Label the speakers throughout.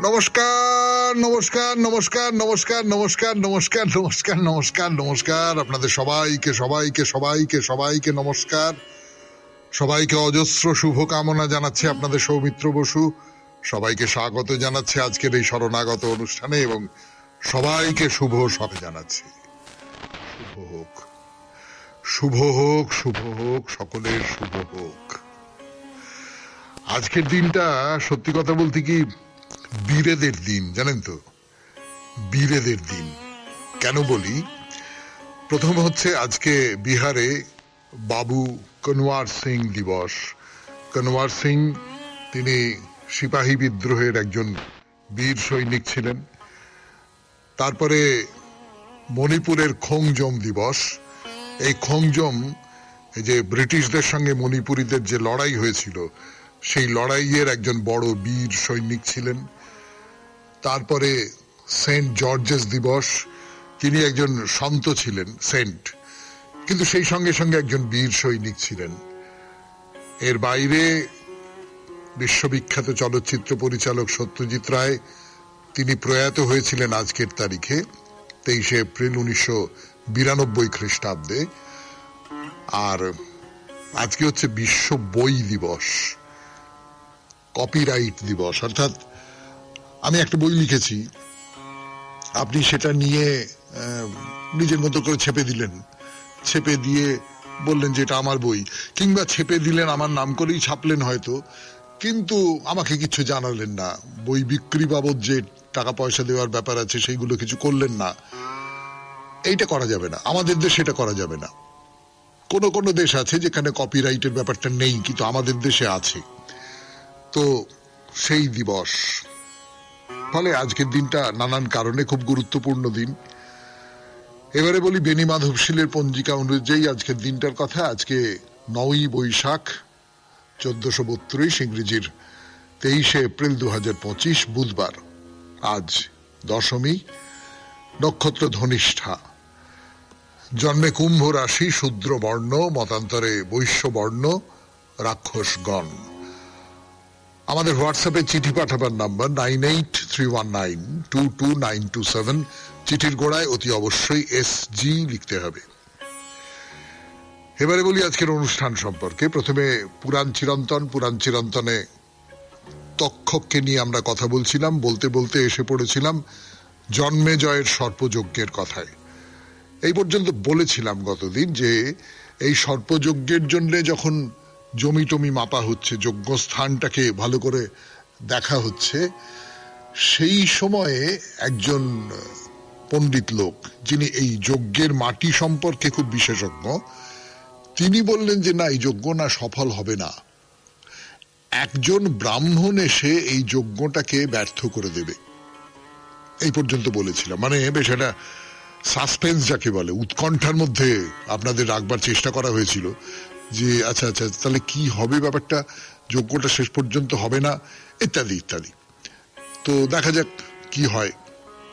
Speaker 1: নমস্কার নমস্কার নমস্কার নমস্কার নমস্কার নমস্কার নমস্কার নমস্কার নমস্কার আপনাদের সবাইকে সবাইকে সবাইকে সবাইকে নমস্কার, সবাইকে অজস্র শুভকামনা জানাচ্ছি। আপনাদের সৌমিত্র বসু সবাইকে স্বাগত জানাচ্ছে আজকের এই শরণাগত অনুষ্ঠানে এবং সবাইকে শুভ সবে জানাচ্ছি। শুভ হোক, শুভ হোক, শুভ হোক, সকলের শুভ হোক। আজকের দিনটা সত্যি কথা বলতে কি বীরেদের দিন, জানেন তো, বীরেদের দিন। কেন বলি, প্রথম হচ্ছে আজকে বিহারে বাবু কনওয়ার সিং দিবস। কনওয়ার সিং তিনি সিপাহী বিদ্রোহের একজন বীর সৈনিক ছিলেন। তারপরে মণিপুরের খোংজম দিবস। এই খোংজম, এই যে ব্রিটিশদের সঙ্গে মণিপুরীদের যে লড়াই হয়েছিল, সেই লড়াইয়ের একজন বড় বীর সৈনিক ছিলেন। তারপরে সেন্ট জর্জেস দিবস, তিনি একজন সন্ত ছিলেন, সেন্ট, কিন্তু সেই সঙ্গে সঙ্গে একজন বীর সৈনিক ছিলেন। এর বাইরে বিশ্ববিখ্যাত চলচ্চিত্র পরিচালক সত্যজিৎ রায়, তিনি প্রয়াত হয়েছিলেন আজকের তারিখে 23 এপ্রিল 1992 খ্রিস্টাব্দে। আর আজকে হচ্ছে বিশ্ব বই দিবস, কপিরাইট দিবস। অর্থাৎ আমি একটা বই লিখেছি, আপনি সেটা নিয়ে নিজের মতো করে ছেপে দিলেন, ছেপে দিয়ে বললেন যে এটা আমার বই, কিংবা ছেপে দিলেন আমার নাম করেই ছাপলেন হয়তো, কিন্তু আমাকে কিছু জানালেন না। বই বিক্রি বাবদ যে টাকা পয়সা দেওয়ার ব্যাপার আছে সেইগুলো কিছু করলেন না। এইটা করা যাবে না, আমাদের দেশে এটা করা যাবে না। কোন কোন দেশ আছে যেখানে কপিরাইটের ব্যাপারটা নেই, কিন্তু আমাদের দেশে আছে। তো সেই দিবস, ফলে আজকের দিনটা নানান কারণে খুব গুরুত্বপূর্ণ দিন। এবারে বলি বেনি মাধবশীলের পঞ্জিকা অনুযায়ী আজকের দিনটার কথা। আজকে 9ই বৈশাখ 1432, ইংরেজির 23 এপ্রিল 2025, বুধবার। আজ দশমী, নক্ষত্র ধনিষ্ঠা, জন্মে কুম্ভ রাশি, শূদ্র বর্ণ, মতান্তরে বৈশ্য বর্ণ, রাক্ষসগণ। আমাদের হোয়াটসঅ্যাপে চিঠি পাঠাবার নাম্বার 9831922927। চিঠির গোড়ায় অতি অবশ্যই SG লিখতে হবে। এবারে বলি আজকের অনুষ্ঠান সম্পর্কে। প্রথমে পুরাণ চিরন্তন। পুরাণ চিরন্তনে তক্ষককে নিয়ে আমরা কথা বলছিলাম, বলতে বলতে এসে পড়েছিলাম জন্মেজয়ের সর্পযজ্ঞের কথায়। এই পর্যন্ত বলেছিলাম গতদিন যে এই সর্পযজ্ঞের জন্য যখন জমি টমি মাপা হচ্ছে, যজ্ঞস্থানটাকে ভালো করে দেখা হচ্ছে, সেই সময়ে একজন পণ্ডিত লোক, যিনি এই যজ্ঞের মাটি সম্পর্কে খুব বিশেষজ্ঞ, তিনি বললেন যে না, এই যজ্ঞ না সফল হবে না, একজন ব্রাহ্মণ এসে এই যজ্ঞটাকে ব্যর্থ করে দেবে। এই পর্যন্ত বলেছিলাম। মানে বেশ একটা সাসপেন্স যাকে বলে, উৎকণ্ঠার মধ্যে আপনাদের রাখবার চেষ্টা করা হয়েছিল যে আচ্ছা আচ্ছা তাহলে কি হবে ব্যাপারটা, যজ্ঞটা শেষ পর্যন্ত হবে না, ইত্যাদি ইত্যাদি। তো দেখা যাক কি হয়,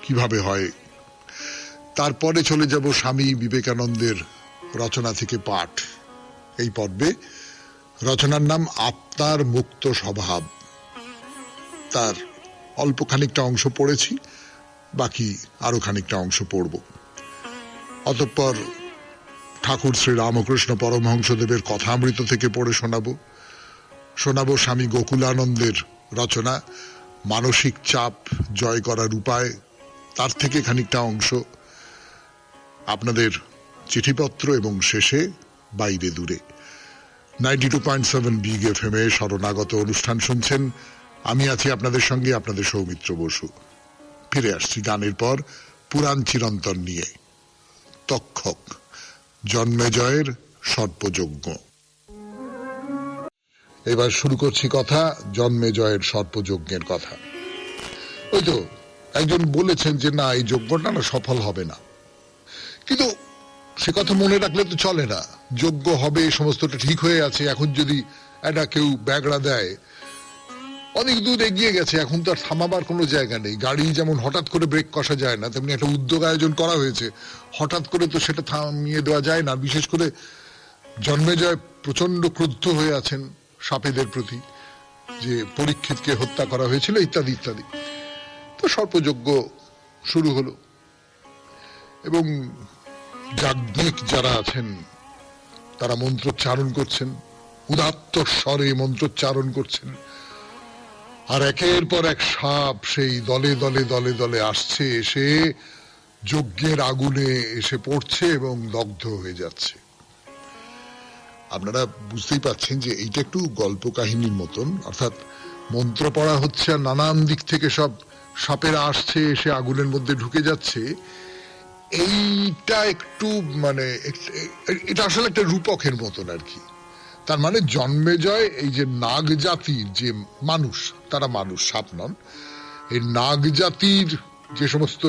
Speaker 1: কিভাবে হয়। তারপরে চলে যাব স্বামী বিবেকানন্দের রচনা থেকে পাঠ। এই পর্বে রচনার নাম আপনার মুক্ত স্বভাব। তার অল্প খানিকটা অংশ পড়েছি, বাকি আরো খানিকটা অংশ পড়ব। অতঃপর ঠাকুর শ্রী রামকৃষ্ণ পরমহংসদেবের কথামৃত থেকে পড়ে শোনাবো স্বামী গোকুলানন্দের রচনা মানসিক চাপ জয় করার উপায়, তার থেকে খানিকটা অংশ, আপনাদের চিঠিপত্র, এবং শেষে বাইরে দূরে। 92.7 বিগ FM এ শরণাগত অনুষ্ঠান শুনছেন। আমি আছি আপনাদের সঙ্গে, আপনাদের সৌমিত্র বসু। ফিরে আসছি গানের পর পুরাণ চিরন্তন নিয়ে। তক্ষক, জন্মেজয়ের সর্পযজ্ঞ। এবার শুরু করছি কথা জন্মেজয়ের সর্পযজ্ঞের কথা। ওই তো একজন বলেছেন যে না, এই যজ্ঞটা না সফল হবে না, কিন্তু সে কথা মনে রাখলে তো চলে না। যজ্ঞ হবে, সমস্তটা ঠিক হয়ে আছে, এখন যদি একটা কেউ ব্যাগড়া দেয়, অনেক দূর এগিয়ে গেছে, এখন তো আর থামাবার কোনো জায়গা নেই। গাড়ি যেমন হঠাৎ করে ব্রেক কষা যায় না, তেমনি একটা উদ্যোগ আয়োজন করা হয়েছে, হঠাৎ করে তো সেটা থামিয়ে দেওয়া যায় না। বিশেষ করে জন্মেজয় প্রচন্ড ক্রুদ্ধ হয়ে আছেন সাপেদের প্রতি, যে পরীক্ষিতকে হত্যা করা হয়েছিল, ইত্যাদি ইত্যাদি। তো সর্পযজ্ঞ শুরু হলো এবং যাজ্ঞিক যারা আছেন তারা মন্ত্রোচ্চারণ করছেন, উদাত্ত স্বরে মন্ত্রোচ্চারণ করছেন, আর একের পর এক সাপ সেই দলে দলে দলে দলে আসছে, এসে যজ্ঞের আগুনে এসে পড়ছে এবং দগ্ধ হয়ে যাচ্ছে। আপনারা বুঝতেই পাচ্ছেন যে এইটা একটু গল্প কাহিনীর মতন, অর্থাৎ মন্ত্র পড়া হচ্ছে আর নানান দিক থেকে সব সাপেরা আসছে, এসে আগুনের মধ্যে ঢুকে যাচ্ছে। এইটা একটু মানে এটা আসলে একটা রূপকের মতন আর কি। তার মানে জন্মেজয় এই যে নাগ জাতির যে মানুষ, তারা মানুষ, সাপ নন, এই নাগ জাতির যে সমস্ত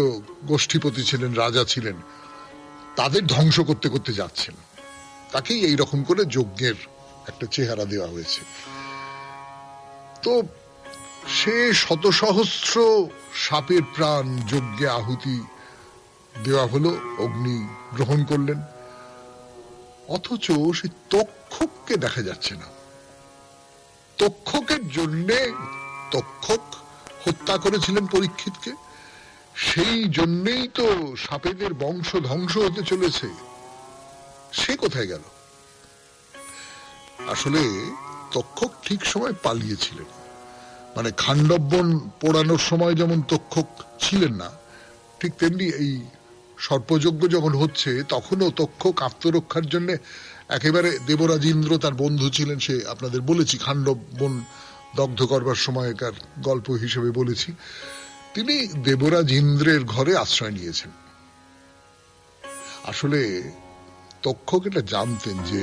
Speaker 1: গোষ্ঠীপতি ছিলেন, রাজা ছিলেন, তাদের ধ্বংস করতে করতে যাচ্ছেন। তাকেই এইরকম করে যজ্ঞের একটা চেহারা দেওয়া হয়েছে। তো সে শত সহস্র সাপের প্রাণ যজ্ঞে আহুতি দেওয়া হলো, অগ্নি গ্রহণ করলেন, অথচ সে তক্ষককে দেখা যাচ্ছে না। তক্ষকের জন্যে, তক্ষক হত্যা করেছিলেন পরীক্ষিতকে, সেই জন্যেই তো সাপেদের বংশ ধ্বংস হতে চলেছে। সে কোথায় গেল? আসলে তক্ষক ঠিক সময় পালিয়েছিলেন। মানে খাণ্ডববন পোড়ানোর সময় যেমন তক্ষক ছিলেন না, ঠিক তেমনি এই সর্পযজ্ঞ যখন হচ্ছে তখনও তক্ষক আত্মরক্ষার জন্য একেবারে, দেবরাজ ইন্দ্র তার বন্ধু ছিলেন, সে আপনাদের বলেছি, খাণ্ডববন দগ্ধ করবার সময়কার গল্প হিসেবে বলেছি, তিনি দেবরাজ ইন্দ্রের ঘরে আশ্রয় নিয়েছেন। আসলে তক্ষক এটা জানতেন যে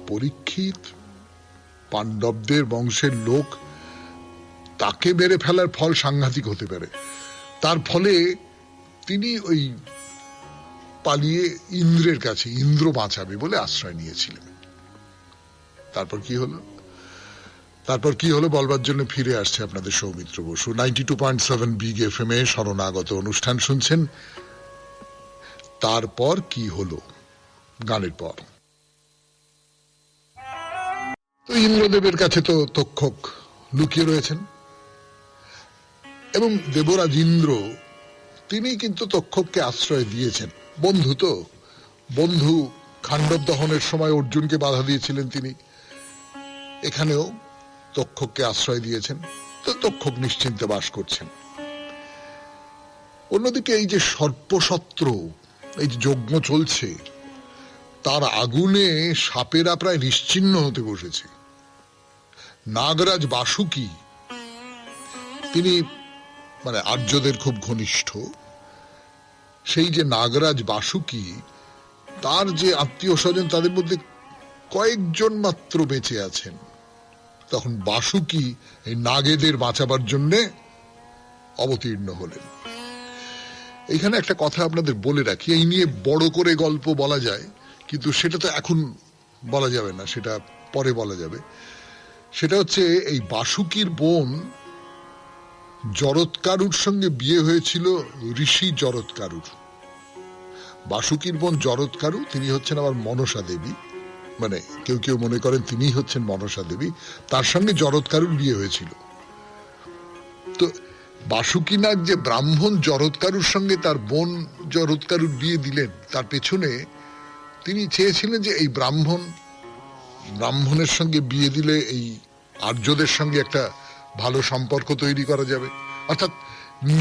Speaker 1: পরীক্ষিত পাণ্ডবদের বংশের লোক, তাকে মেরে ফেলার ফল সাংঘাতিক হতে পারে। তার ফলে তিনি ওই পালিয়ে ইন্দ্রের কাছে, ইন্দ্র বাঁচাবে বলে আশ্রয় নিয়েছিলেন। তারপর কি হলো বলবার জন্য ফিরে আসছে আপনাদের সৌমিত্র বসু। 92.7 বিগ এফএম এ শরণাগত অনুষ্ঠান শুনছেন। তারপর কি হলো, গানের পর। তো ইন্দ্রদেবের কাছে তো তক্ষক লুকিয়ে রয়েছেন এবং দেবরাজ ইন্দ্র তিনি কিন্তু তক্ষককে আশ্রয় দিয়েছেন। বন্ধু তো, বন্ধু, খাণ্ডব দহনের সময় অর্জুনকে বাধা দিয়েছিলেন তিনি, এখানেও তক্ষককে আশ্রয় দিয়েছেন। তো তক্ষক নিশ্চিন্তে বাস করছেন। অন্যদিকে এই যে সর্পসত্র, এই যে যজ্ঞ চলছে, তার আগুনে সাপেরা প্রায় নিশ্চিহ্ন হতে বসেছে। নাগরাজ বাসুকি, তিনি মানে আর্যদের খুব ঘনিষ্ঠ, সেই যে নাগরাজ বাসুকি, তার যে আত্মীয় স্বজন, তাদের মধ্যে কয়েকজন মাত্র বেঁচে আছেন। তখন বাসুকি এই নাগেদের বাঁচাবার জন্যে অবতীর্ণ হলেন। এইখানে একটা কথা আপনাদের বলে রাখি, এই নিয়ে বড় করে গল্প বলা যায়, কিন্তু সেটা তো এখন বলা যাবে না, সেটা পরে বলা যাবে। সেটা হচ্ছে এই বাসুকির বোন জরৎকারুর সঙ্গে বিয়ে হয়েছিল ঋষি জরৎকারুর। বাসুকির বোন জরৎকারু, তিনি হচ্ছেন আবার মনসা দেবী, মানে কেউ কেউ মনে করেন তিনিই হচ্ছেন মনসা দেবী। তার সঙ্গে জরৎকারুর বিয়ে হয়েছিল। তো বাসুকিনাগ যে ব্রাহ্মণ জরৎকারুর সঙ্গে তার বোন জরৎকারুর বিয়ে দিলেন, তার পেছনে তিনি চেয়েছিলেন যে এই ব্রাহ্মণের সঙ্গে বিয়ে দিলে এই আর্যদের সঙ্গে একটা ভালো সম্পর্ক তৈরি করা যাবে। অর্থাৎ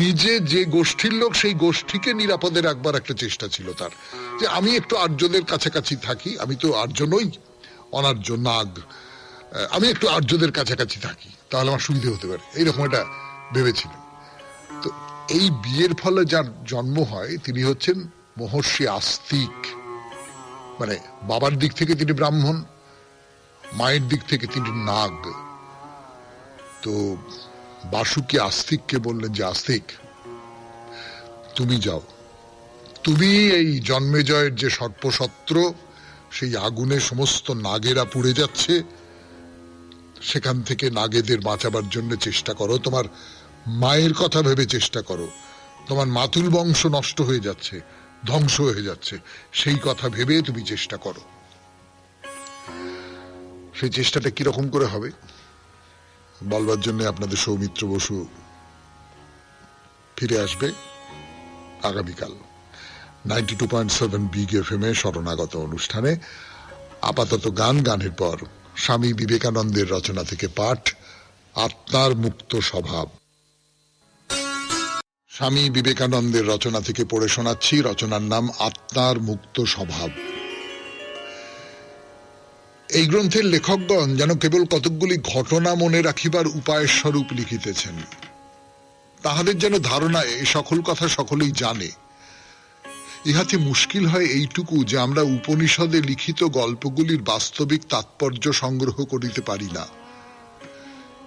Speaker 1: নিজে যে গোষ্ঠীর লোক, সেই গোষ্ঠীকে নিরাপদে রাখবার একটা চেষ্টা ছিল তার, যে আমি একটু আর্যদের কাছাকাছি থাকি, আমি তো আর্য নই, অনার্য নাগ, আমি একটু আর্যদের কাছাকাছি থাকি, তাহলে আমার সুবিধে হতে পারে, এইরকম একটা ভেবেছিলেন। তো এই বিয়ের ফলে যার জন্ম হয় তিনি হচ্ছেন মহর্ষি আস্তিক। মানে বাবার দিক থেকে তিনি ব্রাহ্মণ, মায়ের দিক থেকে তিনি নাগ। তো বাসুকি আস্তিককে বললেন যে আস্তিক, তুমি যাও, তুমি এই জন্মেজয়ের যে সর্পসত্র, সেই আগুনে সমস্ত নাগেরা পুড়ে যাচ্ছে, সেখান থেকে নাগেদের বাঁচাবার জন্য চেষ্টা করো, তোমার মায়ের কথা ভেবে চেষ্টা করো, তোমার মাতুল বংশ নষ্ট হয়ে যাচ্ছে, ধ্বংস হয়ে যাচ্ছে, সেই কথা ভেবে তুমি চেষ্টা করো। সেই চেষ্টাটা কিরকম করে হবে বলবার জন্য আপনাদের সৌমিত্র বসু ফিরে আসবে আগামীকাল 92.7 বিগ এফএম এ শরণাগত অনুষ্ঠানে। আপাতত গানের পর স্বামী বিবেকানন্দের রচনা থেকে পাঠ, আত্মার মুক্ত স্বভাব। স্বামী বিবেকানন্দের রচনা থেকে পড়ে শোনাচ্ছি। রচনার নাম আত্মার মুক্ত স্বভাব। এই গ্রন্থের লেখকগণ যেন কেবল কতকগুলি ঘটনা মনে রাখিবার উপায় স্বরূপ লিখিতেছেন। তাহাদের যেন ধারণা এ সকল কথা সকলেই জানে। ইহাতে মুশকিল হয় এইটুকু যে আমরা উপনিষদে লিখিত গল্পগুলির বাস্তবিক তাৎপর্য সংগ্রহ করিতে পারি না।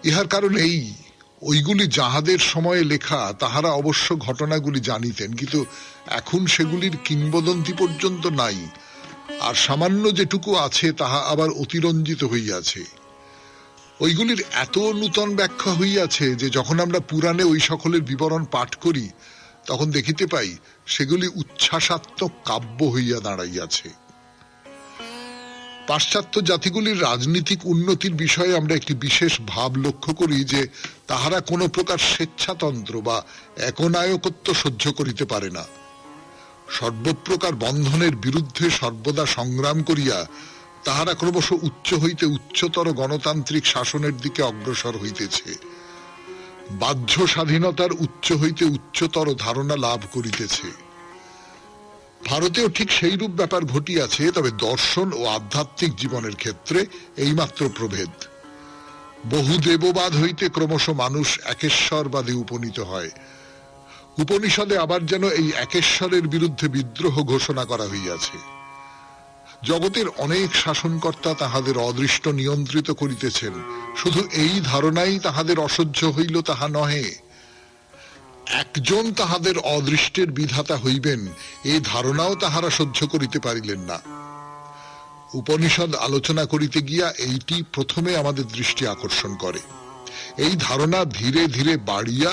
Speaker 1: ইহার কারণ এই, ওইগুলি যাহাদের সময়ে লেখা তাহারা অবশ্য ঘটনাগুলি জানিতেন, কিন্তু এখন সেগুলির কিংবদন্তি পর্যন্ত নাই, আর সামান্য যেটুকু আছে তাহা আবার অতিরঞ্জিত হইয়াছে। ওইগুলির এত নূতন ব্যাখ্যা হইয়াছে যে যখন আমরা পুরাণে ওই সকলের বিবরণ পাঠ করি তখন দেখিতে পাই সেগুলি উচ্ছ্বাসাত্মক কাব্য হইয়া দাঁড়াইয়াছে। পাশ্চাত্য জাতিগুলির রাজনীতিক উন্নতির বিষয়ে আমরা একটি বিশেষ ভাব লক্ষ্য করি যে তাহারা কোনো প্রকার স্বেচ্ছাতন্ত্র বা একনায়কত্ব সহ্য করিতে পারে না। সর্বপ্রকার বন্ধনের বিরুদ্ধে সর্বদা সংগ্রাম করিয়া তাহারা ক্রমশ উচ্চ হইতে উচ্চতর গণতান্ত্রিক শাসনের দিকে অগ্রসর হইতেছে। বাহ্য স্বাধীনতার উচ্চ হইতে উচ্চতর ধারণা লাভ করিতেছে। ভারতেও ঠিক সেইরূপ ব্যাপার ঘটিয়াছে, তবে দর্শন ও আধ্যাত্মিক জীবনের ক্ষেত্রে এইমাত্র প্রভেদ। বহু দেববাদ হইতে ক্রমশ মানুষ একেশ্বরবাদে উপনীত হয়। উপনিষদে আবার যেন এই একেশ্বরের বিরুদ্ধে বিদ্রোহ ঘোষণা করা হইয়াছে। জগতের অনেক শাসনকর্তা তাহাদের অদৃষ্ট নিয়ন্ত্রিত করিতেছেন, শুধু এই ধারণাই তাহাদের অসহ্য হইল তাহা নহে। একজন তাহাদের অদৃষ্টের বিধাতা হইবেন এই ধারণাও তাহারা সহ্য করিতে পারিলেন না। উপনিষদ আলোচনা করিতে গিয়া এইটি প্রথমে আমাদের দৃষ্টি আকর্ষণ করে। এই ধারণা ধীরে ধীরে বাড়িয়া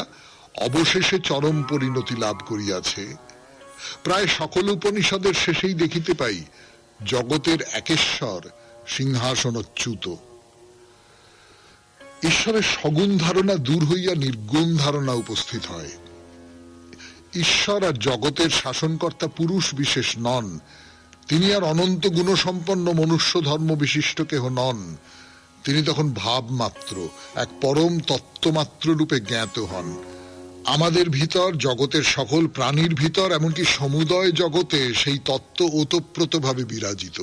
Speaker 1: অবশেষে চরম পরিণতি লাভ করিয়াছে। প্রায় সকল উপনিষদের শেষেই দেখিতে পাই জগতের একেশ্বর সিংহাসনচ্যুত। ঈশ্বরের সগুণ ধারণা দূর হইয়া নির্গুণ ধারণা উপস্থিত হয়। ঈশ্বর আর জগতের শাসনকর্তা পুরুষ বিশেষ নন, তিনি আর অনন্ত গুণসম্পন্ন মনুষ্য ধর্ম বিশিষ্ট কেহ নন। তিনি তখন ভাব মাত্র, এক পরম তত্ত্বমাত্র রূপে জ্ঞাত হন। আমাদের ভিতর, জগতের সকল প্রাণীর ভিতর, এমনকি সমুদয় জগতে সেই তত্ত্ব ওতপ্রোতভাবে বিরাজিত।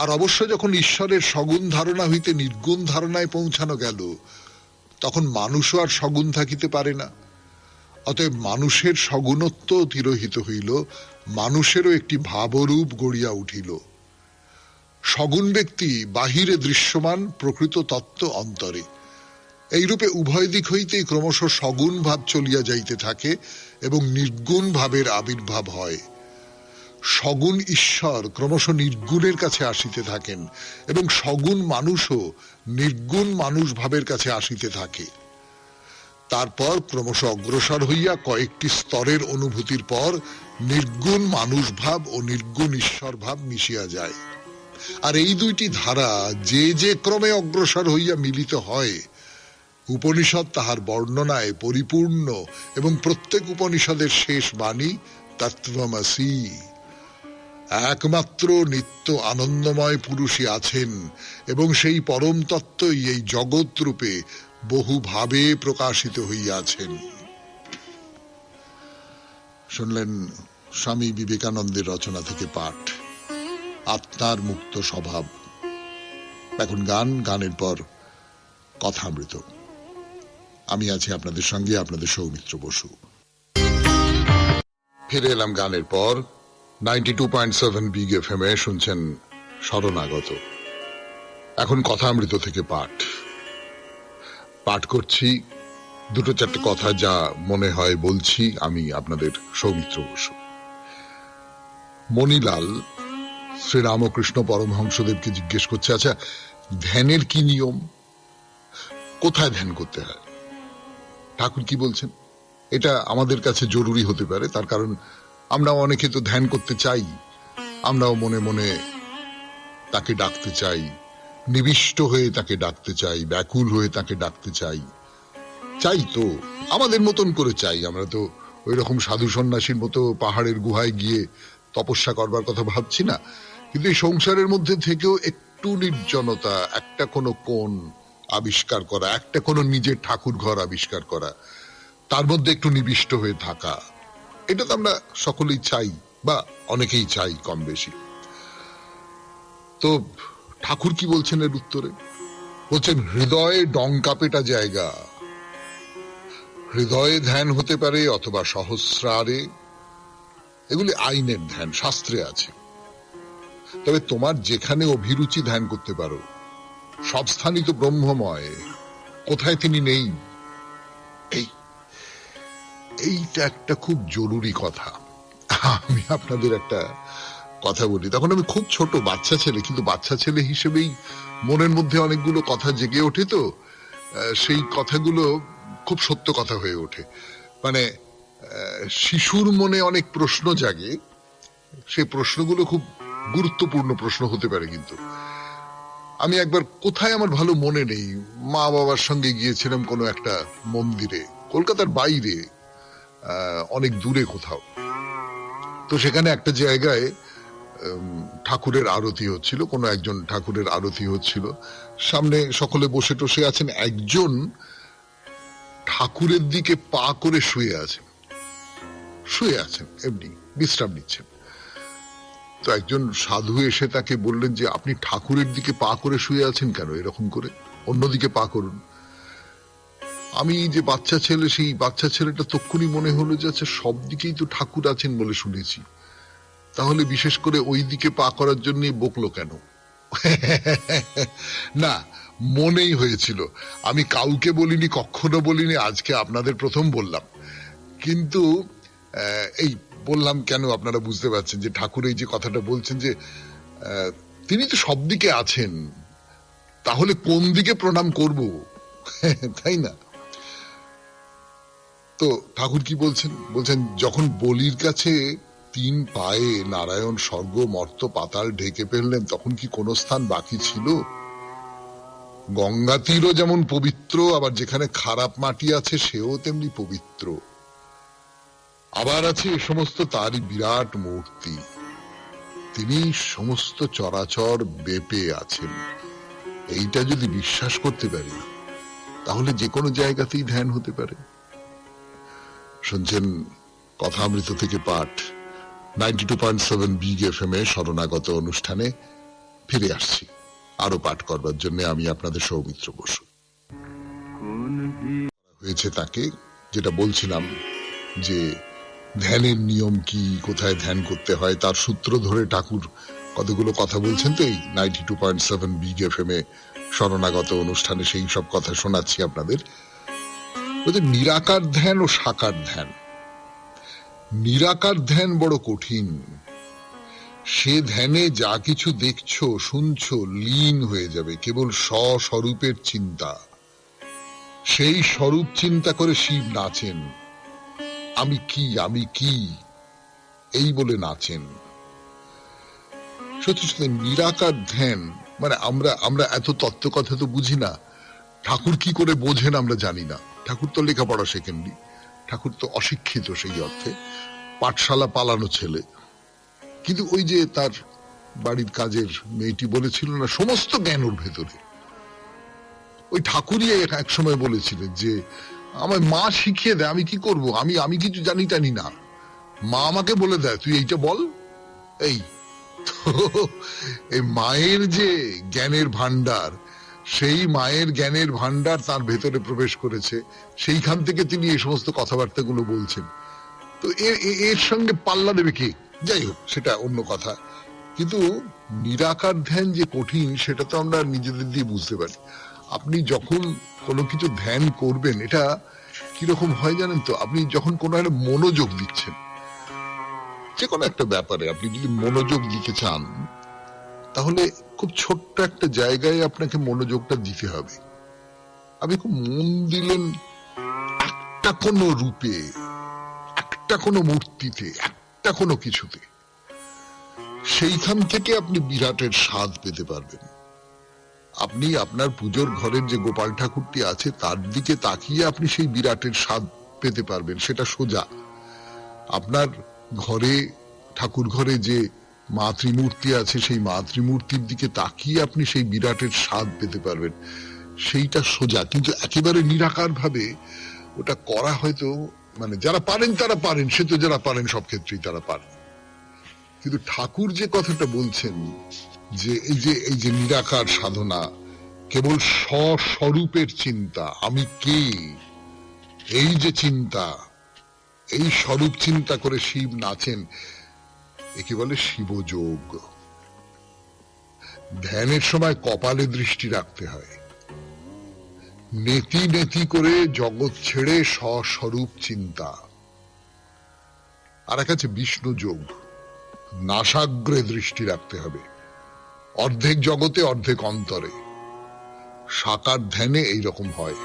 Speaker 1: আর অবশ্য যখন ঈশ্বরের সগুণ ধারণা হইতে নির্গুণ ধারণায় পৌঁছানো গেল, তখন মানুষও আর সগুণ থাকিতে পারে না। অতএব মানুষের সগুণত্ব তিরোহিত হইল, মানুষেরও একটি ভাবরূপ গড়িয়া উঠিল। সগুণ ব্যক্তি বাহিরে দৃশ্যমান, প্রকৃত তত্ত্ব অন্তরে। এইরূপে উভয় দিক হইতেই ক্রমশ সগুণ ভাব চলিয়া যাইতে থাকে এবং নির্গুণ ভাবের আবির্ভাব হয়। সগুণ ঈশ্বর ক্রমশ নির্গুণের কাছে আসিতে থাকেন এবং সগুণ মানুষও নির্গুণ মানুষ ভাবের কাছে আসিতে থাকে। তারপর ক্রমশ অগ্রসর হইয়া কয়েকটি স্তরের অনুভূতির পর নির্গুণ মানুষ ভাব ও নির্গুণ ঈশ্বর ভাব মিশিয়া যায়। আর এই দুইটি ধারা যে যে ক্রমে অগ্রসর হইয়া মিলিত হয়, উপনিষদ তাহার বর্ণনায় পরিপূর্ণ এবং প্রত্যেক উপনিষদের শেষ বাণী তত্ত্বমসি। একমাত্র নিত্য আনন্দময় পুরুষই আছেন এবং সেই পরম তত্ত্বই এই জগৎ রূপে বহুভাবে প্রকাশিত হইয়াছেন। শুনলেন স্বামী বিবেকানন্দের রচনা থেকে পাঠ, আত্মার মুক্ত স্বভাব। এখন গানের পর কথামৃত। আমি আছি আপনাদের সঙ্গে, আপনাদের সৌমিত্র বসু। ফিরে এলাম গানের পর। 92.7 বিগ এফএম এ শুনছেন শরণাগত। এখন কথামৃত থেকে পাঠ করছি দুটো চারটে কথা, যা মনে হয় বলছি। আমি আপনাদের সৌমিত্র বসু। মণিলাল শ্রীরামকৃষ্ণ পরমহংসদেবকে জিজ্ঞেস করছে, আচ্ছা ধ্যানের কি নিয়ম, কোথায় ধ্যান করতে হয়? ঠাকুর কি বলছেন? এটা আমাদের কাছে জরুরি হতে পারে, তার কারণ আমরা অনেকে তো ধ্যান করতে চাই, আমরাও মনে মনে তাকে ডাকতে চাই, নিবিষ্ট হয়ে তাকে ডাকতে চাই, ব্যাকুল হয়ে তাকে ডাকতে চাই। চাই তো, আমাদের মতন করে চাই। আমরা তো ওই রকম সাধু সন্ন্যাসীর মতো পাহাড়ের গুহায় গিয়ে তপস্যা করবার কথা ভাবছি না, কিন্তু এই সংসারের মধ্যে থেকেও একটু নির্জনতা, একটা কোনো কোণ আবিষ্কার করা, একটা কোনো নিজের ঠাকুর ঘর আবিষ্কার করা, তার মধ্যে একটু নিবিষ্ট হয়ে থাকা, এটা তো আমরা সকলেই চাই, বা অনেকেই চাই কম বেশি। তো ঠাকুর কি বলছেন এর উত্তরে? বলছেন হৃদয়ে ডঙ্কা পেটা জায়গা, হৃদয়ে ধ্যান হতে পারে অথবা সহস্রারে, এগুলি আইনের ধ্যান, শাস্ত্রে আছে। তবে তোমার যেখানে অভিরুচি ধ্যান করতে পারো, সব স্থানই তো ব্রহ্মময়, কোথায় তিনি নেই? এই এইটা একটা খুব জরুরি কথা। আমি আপনাদের একটা কথা বলি, তখন আমি খুব ছোট বাচ্চা ছেলে, কিন্তু বাচ্চা ছেলে হিসেবেই মনের মধ্যে অনেকগুলো কথা জেগে ওঠে, তো সেই কথাগুলো খুব সত্য কথা হয়ে ওঠে। মানে শিশুর মনে অনেক প্রশ্ন জাগে, সেই প্রশ্নগুলো খুব গুরুত্বপূর্ণ প্রশ্ন হতে পারে। কিন্তু আমি একবার কোথায় আমার ভালো মনে নেই, মা বাবার সঙ্গে গিয়েছিলাম কোনো একটা মন্দিরে, কলকাতার বাইরে অনেক দূরে কোথাও। তো সেখানে একটা জায়গায় ঠাকুরের আরতি হচ্ছিল, কোনো একজন ঠাকুরের আরতি হচ্ছিল, সামনে সকলে বসে টসে আছেন, একজন ঠাকুরের দিকে পা করে শুয়ে আছেন, এমনি বিশ্রাম নিচ্ছেন। তো একজন সাধু এসে তাকে বললেন যে আপনি ঠাকুরের দিকে পা করে শুয়ে আছেন কেন, এরকম করে অন্যদিকে পা করুন। আমি যে বাচ্চা ছেলে, সেই বাচ্চা ছেলেটা তক্ষুনি মনে হলো যে আচ্ছা, সব দিকেই তো ঠাকুর আছেন বলে শুনেছি, তাহলে বিশেষ করে ওই দিকে পা করার জন্য বকলো কেন? না, মনেই হয়েছিল। আমি কাউকে বলিনি, কখনো বলিনি, আজকে আপনাদের প্রথম বললাম। কিন্তু এই বললাম কেন, আপনারা বুঝতে পারছেন যে ঠাকুর এই যে কথাটা বলছেন যে তিনি তো সব দিকে আছেন, তাহলে কোন দিকে প্রণাম করব? তাই না? তো ঠাকুর কি বলছেন? বলছেন যখন বলির কাছে 3 পায়ে নারায়ণ স্বর্গ মর্ত পাতাল ঢেকে ফেললেন, তখন কি কোনো স্থান বাকি ছিল? গঙ্গা তীরও যেমন পবিত্র, আবার যেখানে খারাপ মাটি আছে সেও তেমনি পবিত্র। আবার আছে এ সমস্ত তারই বিরাট মূর্তি, তিনি সমস্ত চরাচর বেপে আছেন। এইটা যদি বিশ্বাস করতে পারি, তাহলে যে কোনো জায়গাতেই ধ্যান হতে পারে। শুনছেন কথামৃত থেকে পাঠ, 92.7 বিগ এফএম এ শরণাগত অনুষ্ঠানে ফিরে আসছি আরো পাঠ করবার জন্য। আমি আপনাদের সৌমিত্র বসু। হয়েছে তাকে, যেটা বলছিলাম যে ধ্যানের নিয়ম কি, কোথায় ধ্যান করতে হয়, তার সূত্র ধরে ঠাকুর কতগুলো কথা বলছেন। তো এই 92.7 বিগ এফএম এ শরণাগত অনুষ্ঠানে সেই সব কথা শোনাচ্ছি আপনাদের। নিরাকার ধ্যান ও সাকার ধ্যান। নিরাকার ধ্যান বড় কঠিন। সে ধ্যানে যা কিছু দেখছো শুনছো লীন হয়ে যাবে, কেবল স্বস্বরূপের চিন্তা। সেই স্বরূপ চিন্তা করে শিব নাচেন, আমি কি আমি কি এই বলে নাচেন। সত্যি সত্যি নিরাকার ধ্যান মানে আমরা এত তত্ত্ব কথা তো বুঝি না। ঠাকুর কি করে বোঝেন আমরা জানি না। ঠাকুর তো লেখাপড়া শেখেননি, ঠাকুর তো অশিক্ষিত সেই অর্থে, পাঠশালা পালানো ছেলে। কিন্তু ওই যে তার বাড়ির কাজের মেয়েটি বলেছিল না, সমস্ত জ্ঞান ওর ভেতরে। ওই ঠাকুরই এক সময় বলেছিলেন যে আমার মা শিখিয়ে দেয়, আমি কি করব, আমি কিছু জানি টানি না, মা আমাকে বলে দেয় তুই এইটা বল। এই তো এই মায়ের যে জ্ঞানের ভান্ডার, সেই মায়ের জ্ঞানের ভান্ডার তার ভেতরে প্রবেশ করেছে, সেইখান থেকে তিনি এই সমস্ত কথাবার্তাগুলো বলছেন। তো এর সঙ্গে পাল্লা দেবে কে? যাই হোক, সেটা অন্য কথা। কিন্তু নিরাকার ধ্যান যে কঠিন, সেটা তো আমরা নিজেদের দিয়ে বুঝতে পারি। আপনি যখন কোনো কিছু ধ্যান করবেন, এটা কিরকম হয় জানেন তো? আপনি যখন কোনো একটা মনোযোগ দিচ্ছেন, যে কোনো একটা ব্যাপারে আপনি যদি মনোযোগ দিতে চান, তাহলে খুব ছোট্ট একটা জায়গায় আপনাকে মনোযোগটা দিতে হবে। আপনি খুব মন দিলেন একটা কোনো রূপে, একটা কোনো মূর্তিতে, একটা কোনো কিছুতে, সেইখান থেকে আপনি বিরাটের স্বাদ পেতে পারবেন। আপনি আপনার পুজোর ঘরের যে গোপাল ঠাকুরটি আছে তার দিকে তাকিয়ে আপনি সেই বিরাটের স্বাদ পেতে পারবেন, সেটা সোজা। আপনার ঘরে, ঠাকুর ঘরে যে মা ত্রিমূর্তি আছে, সেই মা ত্রিমূর্তির দিকে তাকিয়ে আপনি সেই বিরাটের স্বাদ পেতে পারবেন, সেইটা সোজা। কিন্তু একেবারে নিরাকার ভাবে ওটা করা হয়তো, মানে যারা পারেন তারা পারেন, সে তো যারা পারেন সব ক্ষেত্রেই তারা পারেন। কিন্তু ঠাকুর যে কথাটা বলছেন যে এই যে নিরাকার সাধনা, কেবল স্বস্বরূপের চিন্তা, আমি কে, এই যে চিন্তা, এই স্বরূপ চিন্তা করে শিব নাচেন, একে বলে শিবযোগ। ধ্যানের সময় কপালে দৃষ্টি রাখতে হয়, নেতি নেতি করে জগৎ ছেড়ে স্বস্বরূপ চিন্তা। আর এক আছে বিষ্ণু যোগ, নাসাগ্রে দৃষ্টি রাখতে হবে, অর্ধেক জগতে অর্ধেক অন্তরে। সাকার ধ্যানে এইরকম হয়।